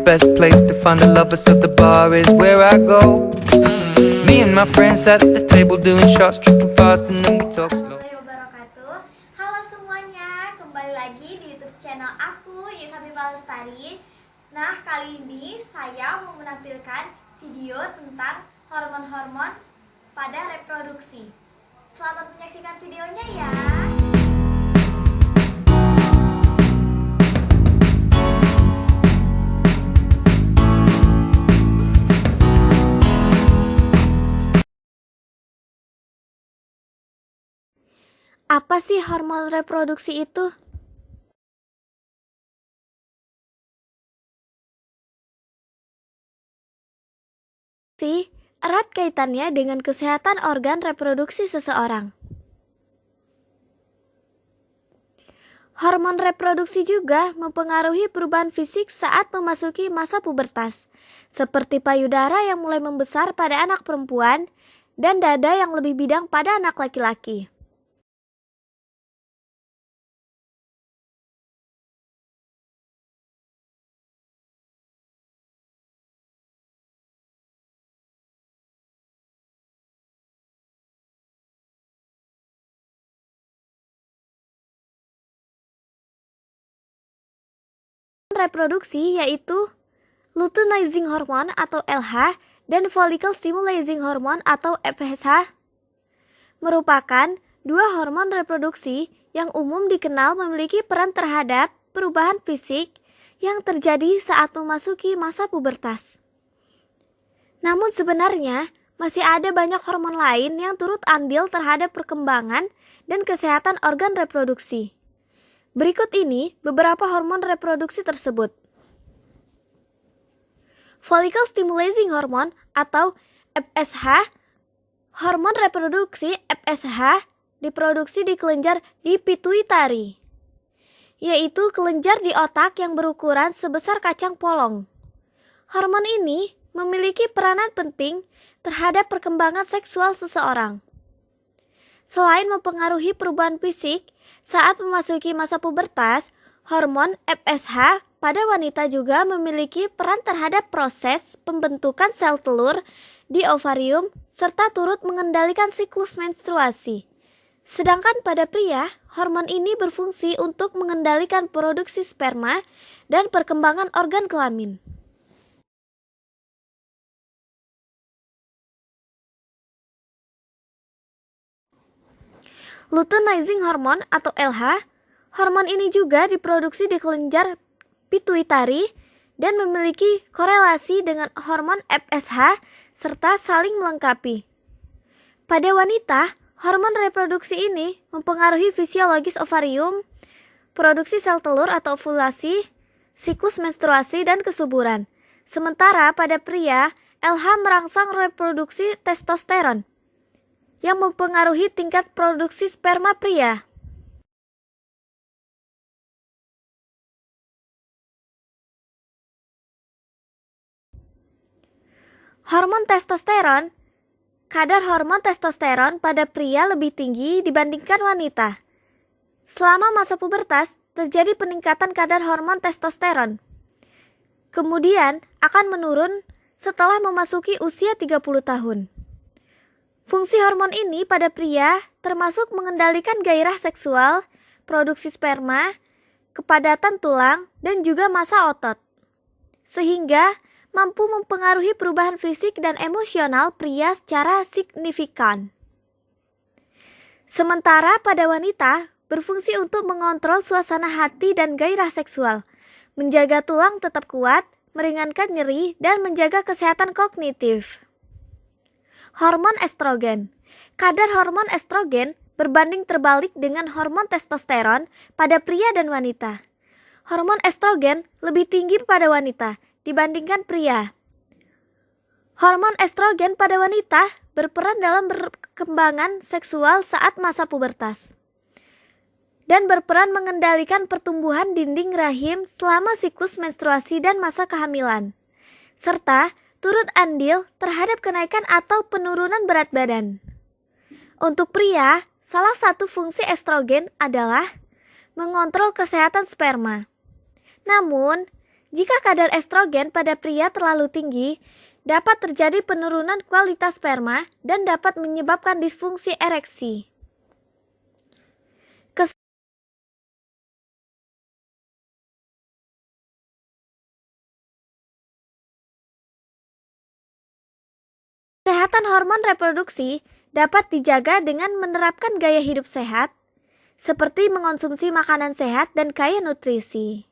best place to find a lover, so the bar is where I go. Me and my friends sat at the table doing shots, tripping fast, and then we talk slow. Wabarakatuh. Halo semuanya, kembali lagi di YouTube channel aku, Yusafifah Lestari. Nah, kali ini saya mau menampilkan video tentang hormon-hormon pada reproduksi. Selamat menyaksikan videonya ya. Apa sih hormon reproduksi itu? Erat kaitannya dengan kesehatan organ reproduksi seseorang. Hormon reproduksi juga mempengaruhi perubahan fisik saat memasuki masa pubertas, seperti payudara yang mulai membesar pada anak perempuan dan dada yang lebih bidang pada anak laki-laki. Reproduksi yaitu luteinizing hormone atau LH dan follicle stimulating hormone atau FSH merupakan dua hormon reproduksi yang umum dikenal memiliki peran terhadap perubahan fisik yang terjadi saat memasuki masa pubertas. Namun sebenarnya masih ada banyak hormon lain yang turut andil terhadap perkembangan dan kesehatan organ reproduksi. Berikut ini beberapa hormon reproduksi tersebut. Follicle stimulating hormone atau FSH. Hormon reproduksi FSH diproduksi di kelenjar di pituitari, yaitu kelenjar di otak yang berukuran sebesar kacang polong. Hormon ini memiliki peranan penting terhadap perkembangan seksual seseorang. Selain mempengaruhi perubahan fisik saat memasuki masa pubertas, hormon FSH pada wanita juga memiliki peran terhadap proses pembentukan sel telur di ovarium serta turut mengendalikan siklus menstruasi. Sedangkan pada pria, hormon ini berfungsi untuk mengendalikan produksi sperma dan perkembangan organ kelamin. Luteinizing hormone atau LH, hormon ini juga diproduksi di kelenjar pituitari dan memiliki korelasi dengan hormon FSH serta saling melengkapi. Pada wanita, hormon reproduksi ini mempengaruhi fisiologis ovarium, produksi sel telur atau ovulasi, siklus menstruasi, dan kesuburan. Sementara pada pria, LH merangsang reproduksi testosteron yang mempengaruhi tingkat produksi sperma pria. Hormon testosteron. Kadar hormon testosteron pada pria lebih tinggi dibandingkan wanita. Selama masa pubertas, terjadi peningkatan kadar hormon testosteron. Kemudian akan menurun setelah memasuki usia 30 tahun. Fungsi hormon ini pada pria termasuk mengendalikan gairah seksual, produksi sperma, kepadatan tulang, dan juga massa otot, sehingga mampu mempengaruhi perubahan fisik dan emosional pria secara signifikan. Sementara pada wanita berfungsi untuk mengontrol suasana hati dan gairah seksual, menjaga tulang tetap kuat, meringankan nyeri, dan menjaga kesehatan kognitif. Hormon estrogen. Kadar hormon estrogen berbanding terbalik dengan hormon testosteron pada pria dan wanita. Hormon estrogen lebih tinggi pada wanita dibandingkan pria. Hormon estrogen pada wanita berperan dalam perkembangan seksual saat masa pubertas dan berperan mengendalikan pertumbuhan dinding rahim selama siklus menstruasi dan masa kehamilan, serta turut andil terhadap kenaikan atau penurunan berat badan. Untuk pria, salah satu fungsi estrogen adalah mengontrol kesehatan sperma. Namun, Jika kadar estrogen pada pria terlalu tinggi, dapat terjadi penurunan kualitas sperma dan dapat menyebabkan disfungsi ereksi. Kesehatan hormon reproduksi dapat dijaga dengan menerapkan gaya hidup sehat, seperti mengonsumsi makanan sehat dan kaya nutrisi.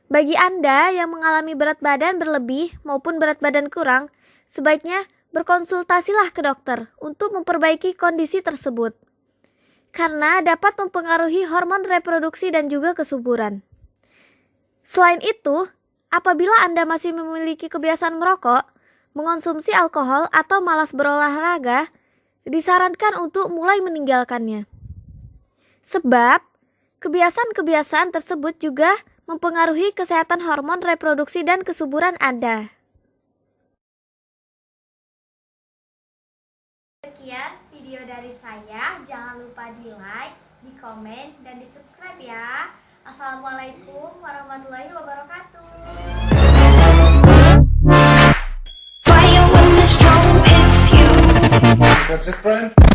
Bagi Anda yang mengalami berat badan berlebih maupun berat badan kurang, sebaiknya berkonsultasilah ke dokter untuk memperbaiki kondisi tersebut, karena dapat mempengaruhi hormon reproduksi dan juga kesuburan. Selain itu, apabila Anda masih memiliki kebiasaan merokok, mengonsumsi alkohol atau malas berolahraga, disarankan untuk mulai meninggalkannya. Sebab, kebiasaan-kebiasaan tersebut juga mempengaruhi kesehatan hormon reproduksi dan kesuburan Anda. Sekian video dari saya, jangan lupa di like, di komen, dan di subscribe ya. Assalamualaikum warahmatullahi wabarakatuh. Fire when the storm hits you. That's it, friend?